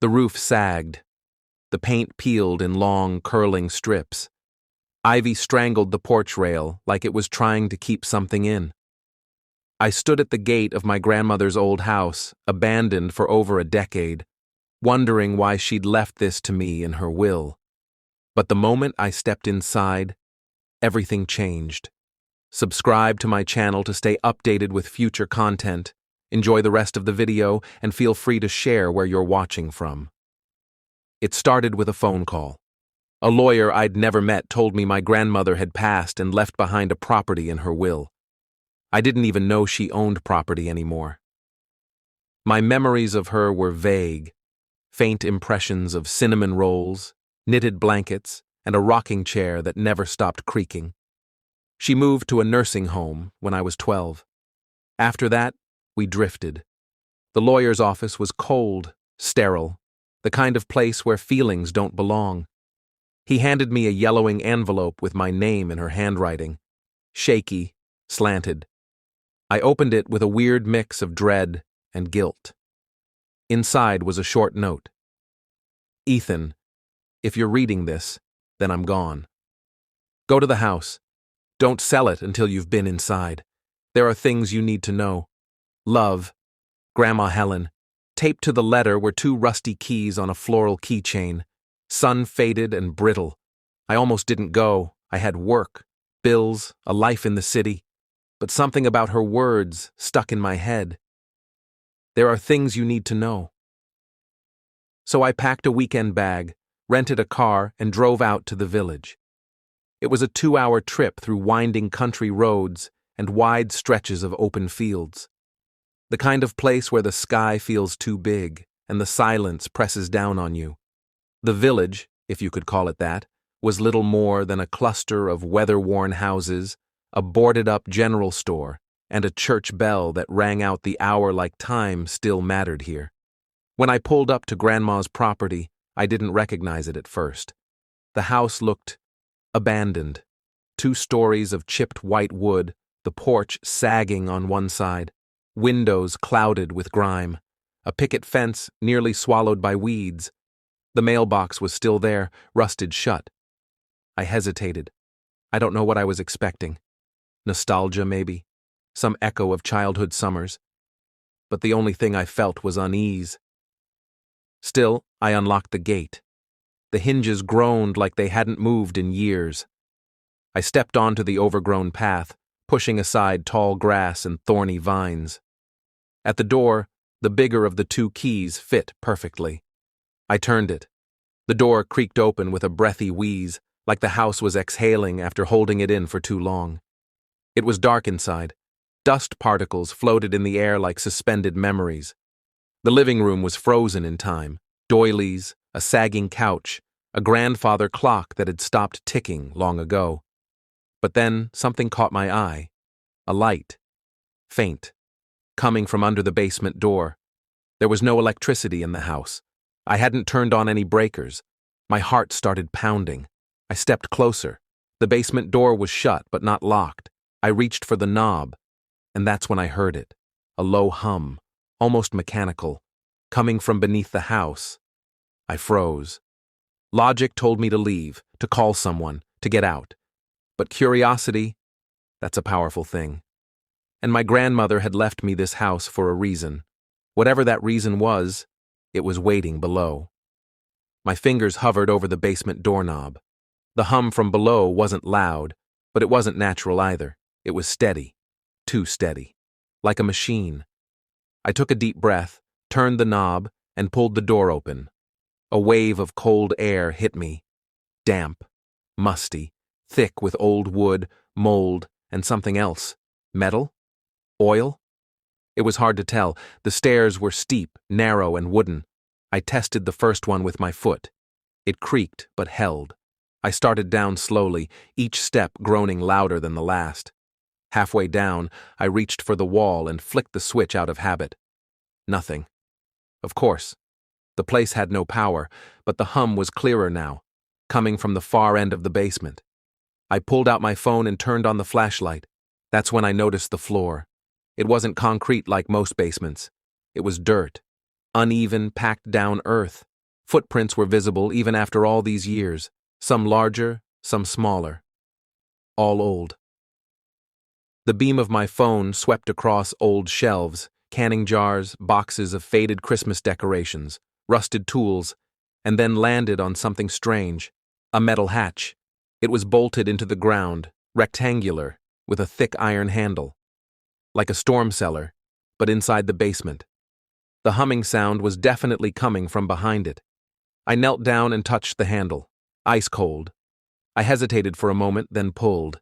The roof sagged. The paint peeled in long, curling strips. Ivy strangled the porch rail like it was trying to keep something in. I stood at the gate of my grandmother's old house, abandoned for over a decade, wondering why she'd left this to me in her will. But the moment I stepped inside, everything changed. Subscribe to my channel to stay updated with future content. Enjoy the rest of the video and feel free to share where you're watching from. It started with a phone call. A lawyer I'd never met told me my grandmother had passed and left behind a property in her will. I didn't even know she owned property anymore. My memories of her were vague, faint impressions of cinnamon rolls, knitted blankets, and a rocking chair that never stopped creaking. She moved to a nursing home when I was 12. After that, we drifted. The lawyer's office was cold, sterile, the kind of place where feelings don't belong. He handed me a yellowing envelope with my name in her handwriting, shaky, slanted. I opened it with a weird mix of dread and guilt. Inside was a short note. Ethan, if you're reading this, then I'm gone. Go to the house. Don't sell it until you've been inside. There are things you need to know. Love, Grandma Helen. Taped to the letter were 2 rusty keys on a floral keychain, sun-faded and brittle. I almost didn't go. I had work, bills, a life in the city. But something about her words stuck in my head. There are things you need to know. So I packed a weekend bag, rented a car, and drove out to the village. It was a 2-hour trip through winding country roads and wide stretches of open fields. The kind of place where the sky feels too big and the silence presses down on you. The village, if you could call it that, was little more than a cluster of weather-worn houses, a boarded-up general store, and a church bell that rang out the hour like time still mattered here. When I pulled up to Grandma's property, I didn't recognize it at first. The house looked abandoned. 2 stories of chipped white wood, the porch sagging on one side, windows clouded with grime, a picket fence nearly swallowed by weeds. The mailbox was still there, rusted shut. I hesitated. I don't know what I was expecting. Nostalgia, maybe. Some echo of childhood summers. But the only thing I felt was unease. Still, I unlocked the gate. The hinges groaned like they hadn't moved in years. I stepped onto the overgrown path, pushing aside tall grass and thorny vines. At the door, the bigger of the 2 keys fit perfectly. I turned it. The door creaked open with a breathy wheeze, like the house was exhaling after holding it in for too long. It was dark inside. Dust particles floated in the air like suspended memories. The living room was frozen in time. Doilies, a sagging couch, a grandfather clock that had stopped ticking long ago. But then something caught my eye. A light. Faint. Coming from under the basement door. There was no electricity in the house. I hadn't turned on any breakers. My heart started pounding. I stepped closer. The basement door was shut but not locked. I reached for the knob, and that's when I heard it. A low hum, almost mechanical, coming from beneath the house. I froze. Logic told me to leave, to call someone, to get out. But curiosity, that's a powerful thing. And my grandmother had left me this house for a reason. Whatever that reason was, it was waiting below. My fingers hovered over the basement doorknob. The hum from below wasn't loud, but it wasn't natural either. It was steady, too steady, like a machine. I took a deep breath, turned the knob, and pulled the door open. A wave of cold air hit me. Damp, musty, thick with old wood, mold, and something else. Metal? Oil? It was hard to tell. The stairs were steep, narrow, and wooden. I tested the first one with my foot. It creaked, but held. I started down slowly, each step groaning louder than the last. Halfway down, I reached for the wall and flicked the switch out of habit. Nothing. Of course. The place had no power, but the hum was clearer now, coming from the far end of the basement. I pulled out my phone and turned on the flashlight. That's when I noticed the floor. It wasn't concrete like most basements. It was dirt. Uneven, packed down earth. Footprints were visible even after all these years, some larger, some smaller, all old. The beam of my phone swept across old shelves, canning jars, boxes of faded Christmas decorations, rusted tools, and then landed on something strange, a metal hatch. It was bolted into the ground, rectangular, with a thick iron handle, like a storm cellar, but inside the basement. The humming sound was definitely coming from behind it. I knelt down and touched the handle, ice cold. I hesitated for a moment, then pulled.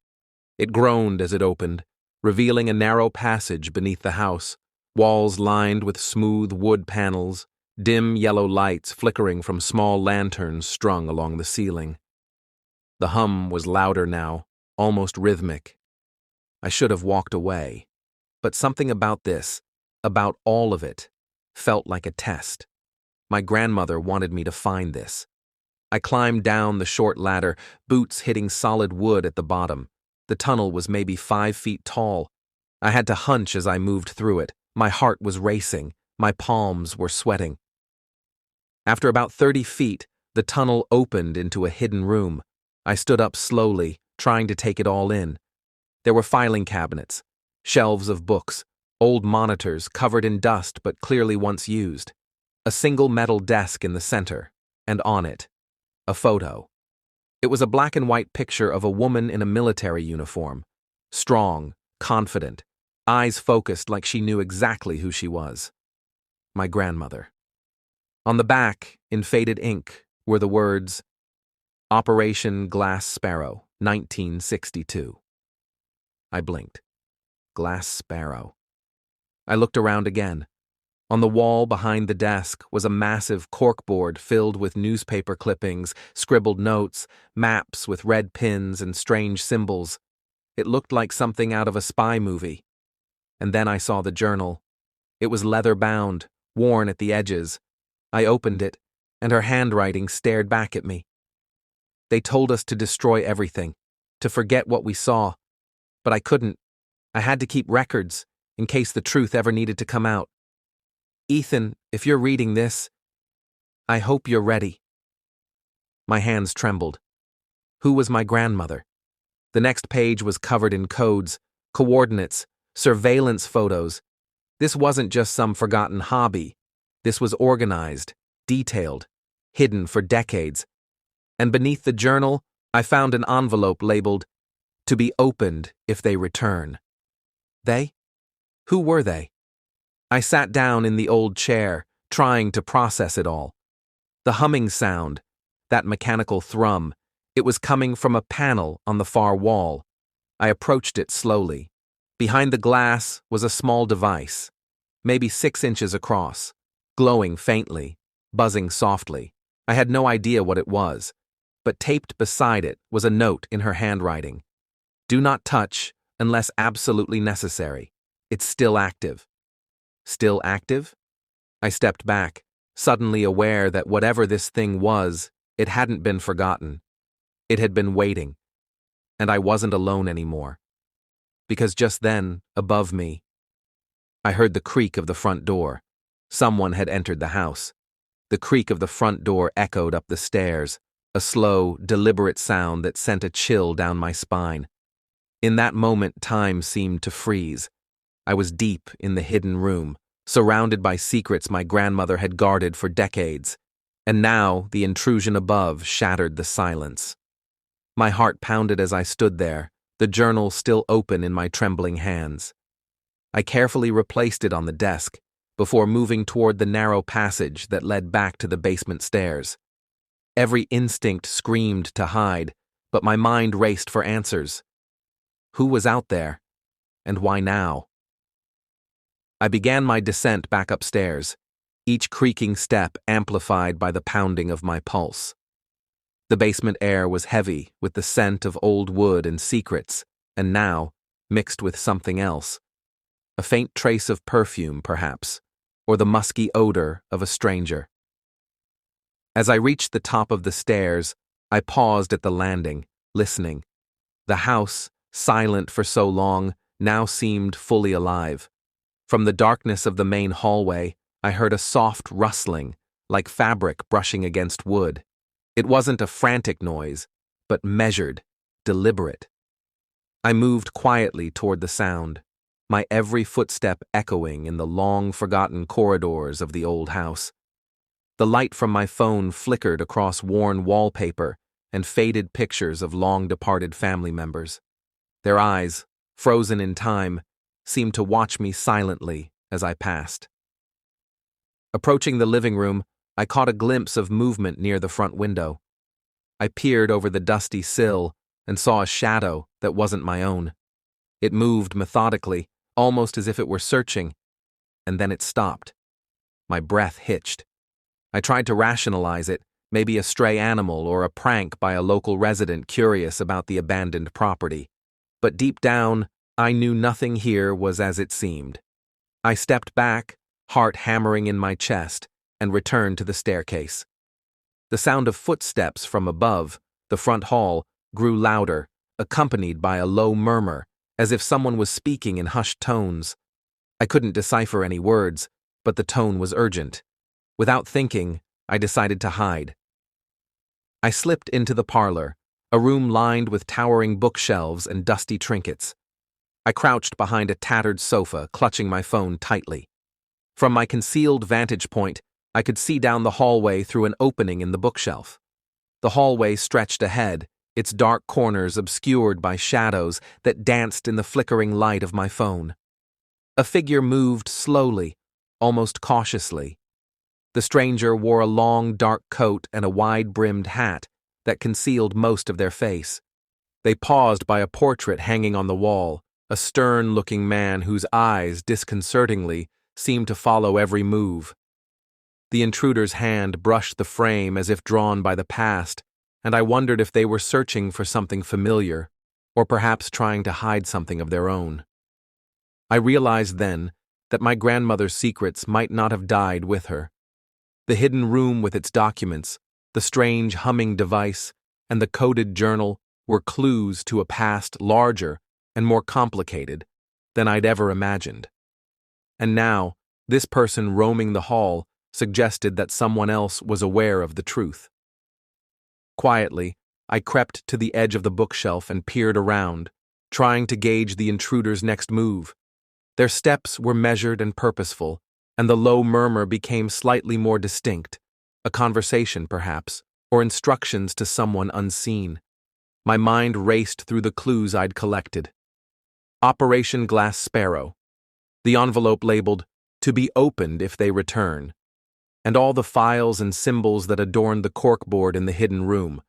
It groaned as it opened, revealing a narrow passage beneath the house, walls lined with smooth wood panels, dim yellow lights flickering from small lanterns strung along the ceiling. The hum was louder now, almost rhythmic. I should have walked away, but something about this, about all of it, felt like a test. My grandmother wanted me to find this. I climbed down the short ladder, boots hitting solid wood at the bottom. The tunnel was maybe 5 feet tall. I had to hunch as I moved through it. My heart was racing. My palms were sweating. After about 30 feet, the tunnel opened into a hidden room. I stood up slowly, trying to take it all in. There were filing cabinets, shelves of books, old monitors covered in dust but clearly once used, a single metal desk in the center, and on it, a photo. It was a black and white picture of a woman in a military uniform, strong, confident, eyes focused like she knew exactly who she was. My grandmother. On the back, in faded ink, were the words, Operation Glass Sparrow, 1962. I blinked. Glass Sparrow. I looked around again. On the wall behind the desk was a massive corkboard filled with newspaper clippings, scribbled notes, maps with red pins and strange symbols. It looked like something out of a spy movie. And then I saw the journal. It was leather-bound, worn at the edges. I opened it, and her handwriting stared back at me. They told us to destroy everything, to forget what we saw. But I couldn't. I had to keep records, in case the truth ever needed to come out. Ethan, if you're reading this, I hope you're ready. My hands trembled. Who was my grandmother? The next page was covered in codes, coordinates, surveillance photos. This wasn't just some forgotten hobby. This was organized, detailed, hidden for decades. And beneath the journal, I found an envelope labeled, "To be opened if they return." They? Who were they? I sat down in the old chair, trying to process it all. The humming sound, that mechanical thrum, it was coming from a panel on the far wall. I approached it slowly. Behind the glass was a small device, maybe 6 inches across, glowing faintly, buzzing softly. I had no idea what it was, but taped beside it was a note in her handwriting. Do not touch unless absolutely necessary. It's still active. Still active? I stepped back, suddenly aware that whatever this thing was, it hadn't been forgotten. It had been waiting. And I wasn't alone anymore. Because just then, above me, I heard the creak of the front door. Someone had entered the house. The creak of the front door echoed up the stairs, a slow, deliberate sound that sent a chill down my spine. In that moment, time seemed to freeze. I was deep in the hidden room, surrounded by secrets my grandmother had guarded for decades, and now the intrusion above shattered the silence. My heart pounded as I stood there, the journal still open in my trembling hands. I carefully replaced it on the desk, before moving toward the narrow passage that led back to the basement stairs. Every instinct screamed to hide, but my mind raced for answers. Who was out there? And why now? I began my descent back upstairs, each creaking step amplified by the pounding of my pulse. The basement air was heavy with the scent of old wood and secrets, and now, mixed with something else. A faint trace of perfume, perhaps, or the musky odor of a stranger. As I reached the top of the stairs, I paused at the landing, listening. The house, silent for so long, now seemed fully alive. From the darkness of the main hallway, I heard a soft rustling, like fabric brushing against wood. It wasn't a frantic noise, but measured, deliberate. I moved quietly toward the sound, my every footstep echoing in the long-forgotten corridors of the old house. The light from my phone flickered across worn wallpaper and faded pictures of long-departed family members. Their eyes, frozen in time, seemed to watch me silently as I passed. Approaching the living room, I caught a glimpse of movement near the front window. I peered over the dusty sill and saw a shadow that wasn't my own. It moved methodically, almost as if it were searching, and then it stopped. My breath hitched. I tried to rationalize it, maybe a stray animal or a prank by a local resident curious about the abandoned property. But deep down, I knew nothing here was as it seemed. I stepped back, heart hammering in my chest, and returned to the staircase. The sound of footsteps from above, the front hall, grew louder, accompanied by a low murmur, as if someone was speaking in hushed tones. I couldn't decipher any words, but the tone was urgent. Without thinking, I decided to hide. I slipped into the parlor, a room lined with towering bookshelves and dusty trinkets. I crouched behind a tattered sofa, clutching my phone tightly. From my concealed vantage point, I could see down the hallway through an opening in the bookshelf. The hallway stretched ahead, its dark corners obscured by shadows that danced in the flickering light of my phone. A figure moved slowly, almost cautiously. The stranger wore a long, dark coat and a wide-brimmed hat that concealed most of their face. They paused by a portrait hanging on the wall, a stern-looking man whose eyes, disconcertingly, seemed to follow every move. The intruder's hand brushed the frame as if drawn by the past, and I wondered if they were searching for something familiar, or perhaps trying to hide something of their own. I realized then that my grandmother's secrets might not have died with her. The hidden room with its documents, the strange humming device, and the coded journal were clues to a past larger and more complicated than I'd ever imagined. And now, this person roaming the hall suggested that someone else was aware of the truth. Quietly, I crept to the edge of the bookshelf and peered around, trying to gauge the intruder's next move. Their steps were measured and purposeful, and the low murmur became slightly more distinct, a conversation perhaps, or instructions to someone unseen. My mind raced through the clues I'd collected. Operation Glass Sparrow. The envelope labeled, "To be opened if they return," and all the files and symbols that adorned the corkboard in the hidden room.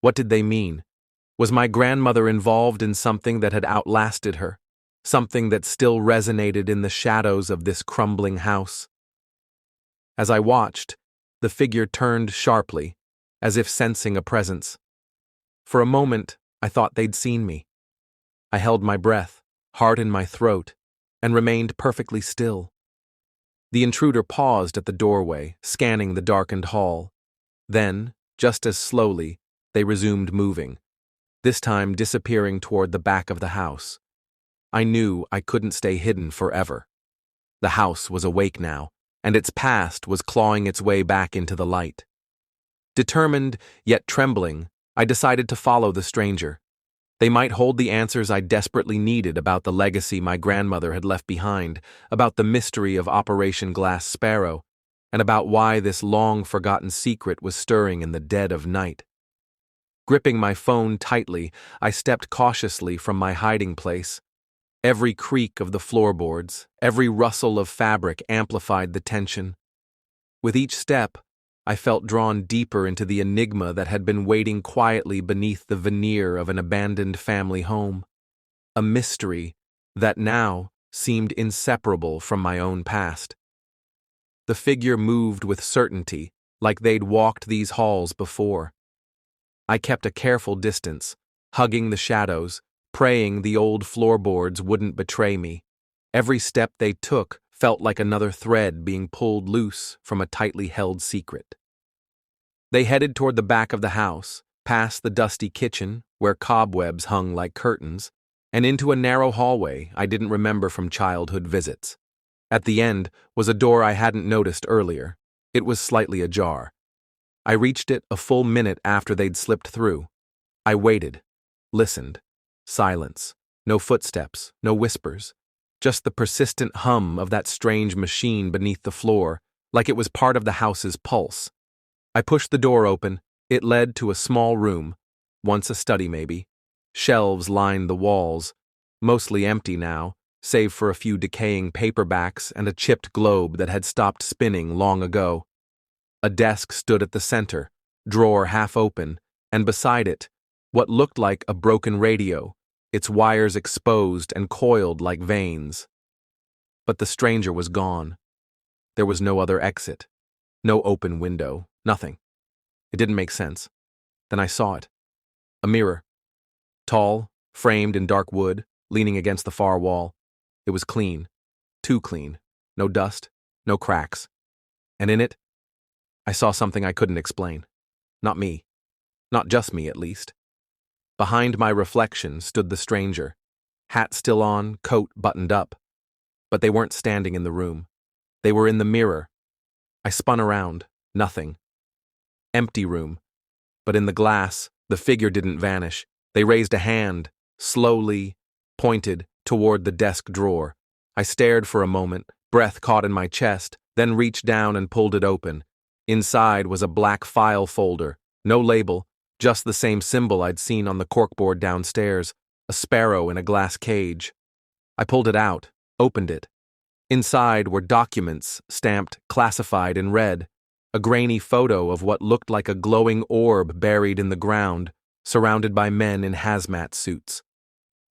What did they mean? Was my grandmother involved in something that had outlasted her? Something that still resonated in the shadows of this crumbling house? As I watched, the figure turned sharply, as if sensing a presence. For a moment, I thought they'd seen me. I held my breath, heart in my throat, and remained perfectly still. The intruder paused at the doorway, scanning the darkened hall. Then, just as slowly, they resumed moving, this time disappearing toward the back of the house. I knew I couldn't stay hidden forever. The house was awake now, and its past was clawing its way back into the light. Determined, yet trembling, I decided to follow the stranger. They might hold the answers I desperately needed about the legacy my grandmother had left behind, about the mystery of Operation Glass Sparrow, and about why this long-forgotten secret was stirring in the dead of night. Gripping my phone tightly, I stepped cautiously from my hiding place. Every creak of the floorboards, every rustle of fabric amplified the tension. With each step, I felt drawn deeper into the enigma that had been waiting quietly beneath the veneer of an abandoned family home. A mystery that now seemed inseparable from my own past. The figure moved with certainty, like they'd walked these halls before. I kept a careful distance, hugging the shadows, praying the old floorboards wouldn't betray me. Every step they took felt like another thread being pulled loose from a tightly held secret. They headed toward the back of the house, past the dusty kitchen, where cobwebs hung like curtains, and into a narrow hallway I didn't remember from childhood visits. At the end was a door I hadn't noticed earlier. It was slightly ajar. I reached it a full minute after they'd slipped through. I waited, listened. Silence. No footsteps, no whispers. Just the persistent hum of that strange machine beneath the floor, like it was part of the house's pulse. I pushed the door open. It led to a small room, once a study maybe. Shelves lined the walls, mostly empty now, save for a few decaying paperbacks and a chipped globe that had stopped spinning long ago. A desk stood at the center, drawer half open, and beside it, what looked like a broken radio, its wires exposed and coiled like veins. But the stranger was gone. There was no other exit, no open window, nothing. It didn't make sense. Then I saw it. A mirror. Tall, framed in dark wood, leaning against the far wall. It was clean. Too clean. No dust, no cracks. And in it, I saw something I couldn't explain. Not me. Not just me, at least. Behind my reflection stood the stranger. Hat still on, coat buttoned up. But they weren't standing in the room. They were in the mirror. I spun around. Nothing. Empty room. But in the glass, the figure didn't vanish. They raised a hand, slowly, pointed toward the desk drawer. I stared for a moment, breath caught in my chest, then reached down and pulled it open. Inside was a black file folder. No label, just the same symbol I'd seen on the corkboard downstairs, a sparrow in a glass cage. I pulled it out, opened it. Inside were documents stamped classified in red, a grainy photo of what looked like a glowing orb buried in the ground, surrounded by men in hazmat suits.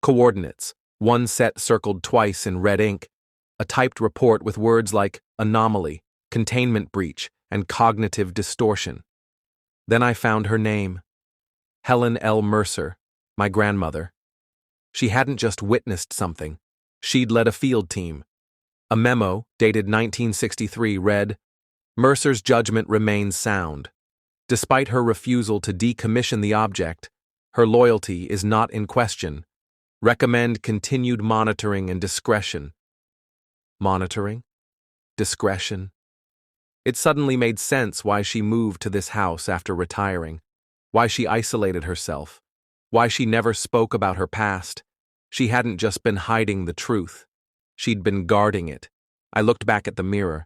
Coordinates, one set circled twice in red ink, a typed report with words like anomaly, containment breach, and cognitive distortion. Then I found her name. Helen L. Mercer, my grandmother. She hadn't just witnessed something. She'd led a field team. A memo, dated 1963, read, "Mercer's judgment remains sound. Despite her refusal to decommission the object, her loyalty is not in question. Recommend continued monitoring and discretion." Monitoring? Discretion? It suddenly made sense why she moved to this house after retiring, why she isolated herself, why she never spoke about her past. She hadn't just been hiding the truth. She'd been guarding it. I looked back at the mirror.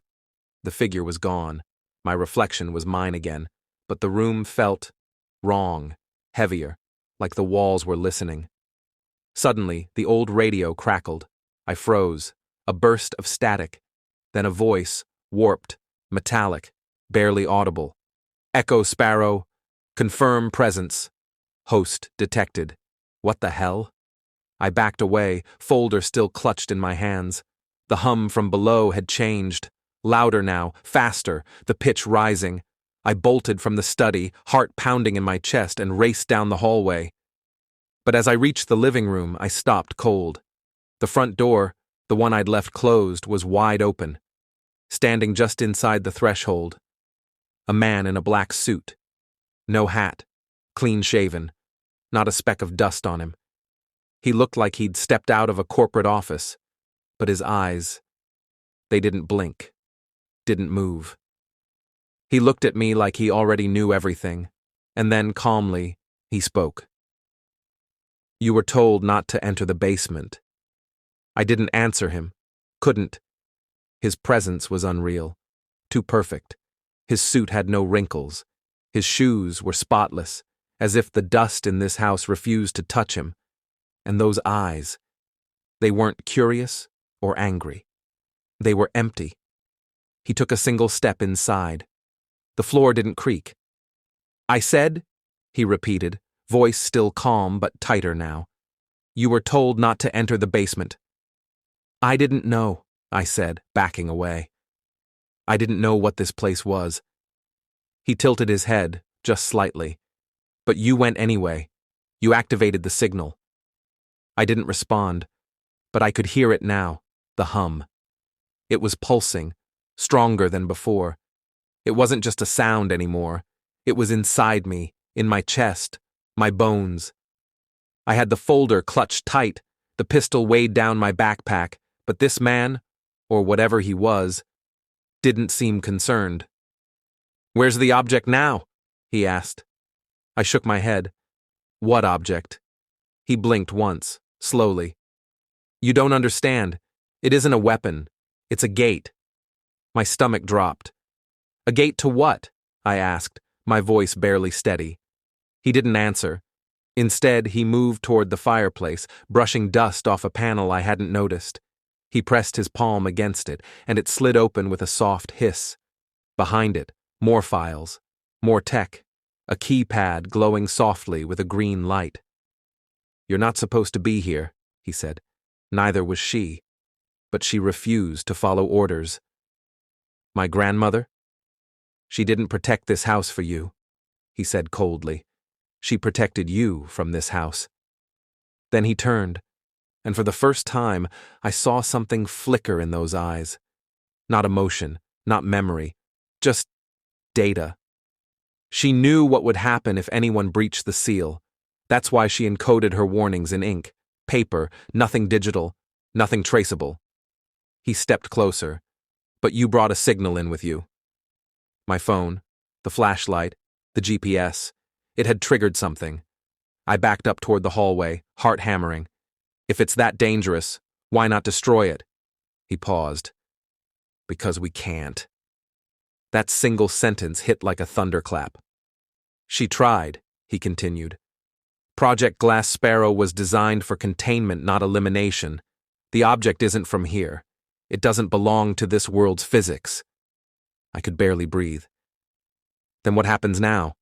The figure was gone. My reflection was mine again, but the room felt wrong, heavier, like the walls were listening. Suddenly, the old radio crackled. I froze. A burst of static. Then a voice, warped, metallic, barely audible. "Echo Sparrow. Confirm presence. Host detected." What the hell? I backed away, folder still clutched in my hands. The hum from below had changed. Louder now, faster, the pitch rising. I bolted from the study, heart pounding in my chest, and raced down the hallway. But as I reached the living room, I stopped cold. The front door, the one I'd left closed, was wide open. Standing just inside the threshold, a man in a black suit. No hat, clean-shaven, not a speck of dust on him. He looked like he'd stepped out of a corporate office, but his eyes, they didn't blink, didn't move. He looked at me like he already knew everything, and then calmly, he spoke. "You were told not to enter the basement." I didn't answer him, couldn't. His presence was unreal, too perfect. His suit had no wrinkles. His shoes were spotless, as if the dust in this house refused to touch him. And those eyes, they weren't curious or angry. They were empty. He took a single step inside. The floor didn't creak. "I said," he repeated, voice still calm but tighter now, "you were told not to enter the basement." "I didn't know," I said, backing away. "I didn't know what this place was." He tilted his head, just slightly. "But you went anyway. You activated the signal." I didn't respond, but I could hear it now, the hum. It was pulsing, stronger than before. It wasn't just a sound anymore. It was inside me, in my chest, my bones. I had the folder clutched tight, the pistol weighed down my backpack, but this man, or whatever he was, didn't seem concerned. Where's the object now? He asked. I shook my head. What object? He blinked once, slowly. You don't understand. It isn't a weapon. It's a gate. My stomach dropped. A gate to what? I asked, my voice barely steady. He didn't answer. Instead, he moved toward the fireplace, brushing dust off a panel I hadn't noticed. He pressed his palm against it, and it slid open with a soft hiss. Behind it, more files, more tech, a keypad glowing softly with a green light. You're not supposed to be here, he said. Neither was she. But she refused to follow orders. My grandmother? She didn't protect this house for you, he said coldly. She protected you from this house. Then he turned, and for the first time, I saw something flicker in those eyes. Not emotion, not memory, just data. She knew what would happen if anyone breached the seal. That's why she encoded her warnings in ink, paper, nothing digital, nothing traceable. He stepped closer. But you brought a signal in with you. My phone, the flashlight, the GPS. It had triggered something. I backed up toward the hallway, heart hammering. If it's that dangerous, why not destroy it? He paused. Because we can't. That single sentence hit like a thunderclap. She tried, he continued. Project Glass Sparrow was designed for containment, not elimination. The object isn't from here. It doesn't belong to this world's physics. I could barely breathe. Then what happens now?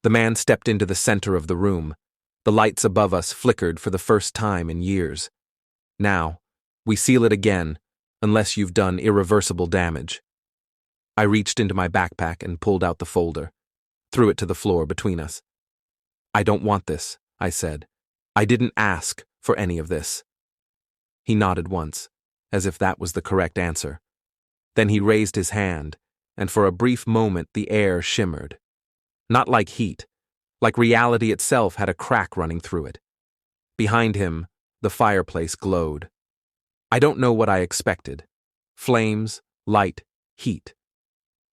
The man stepped into the center of the room. The lights above us flickered for the first time in years. Now, we seal it again, unless you've done irreversible damage. I reached into my backpack and pulled out the folder, threw it to the floor between us. I don't want this, I said. I didn't ask for any of this. He nodded once, as if that was the correct answer. Then he raised his hand, and for a brief moment the air shimmered. Not like heat, like reality itself had a crack running through it. Behind him, the fireplace glowed. I don't know what I expected. Flames, light, heat.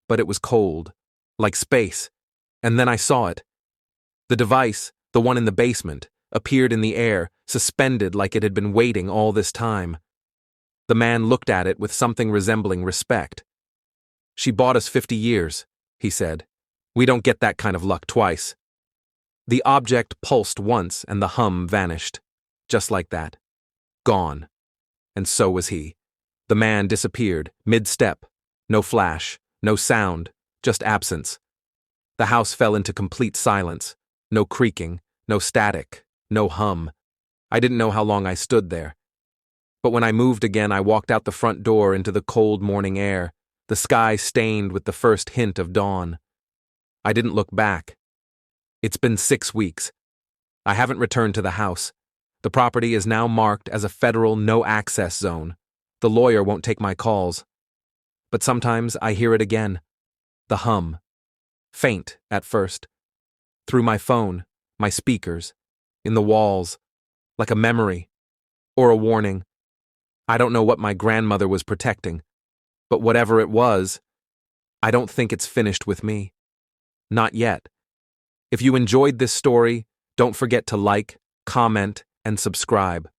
But it was cold, like space, and then I saw it. The device, the one in the basement, appeared in the air, suspended like it had been waiting all this time. The man looked at it with something resembling respect. She bought us 50 years, he said. We don't get that kind of luck twice. The object pulsed once and the hum vanished. Just like that. Gone. And so was he. The man disappeared, mid-step. No flash, no sound, just absence. The house fell into complete silence. No creaking, no static, no hum. I didn't know how long I stood there. But when I moved again, I walked out the front door into the cold morning air, the sky stained with the first hint of dawn. I didn't look back. It's been 6 weeks. I haven't returned to the house. The property is now marked as a federal no-access zone. The lawyer won't take my calls. But sometimes I hear it again. The hum. Faint at first. Through my phone, my speakers, in the walls, like a memory, or a warning. I don't know what my grandmother was protecting, but whatever it was, I don't think it's finished with me. Not yet. If you enjoyed this story, don't forget to like, comment, and subscribe.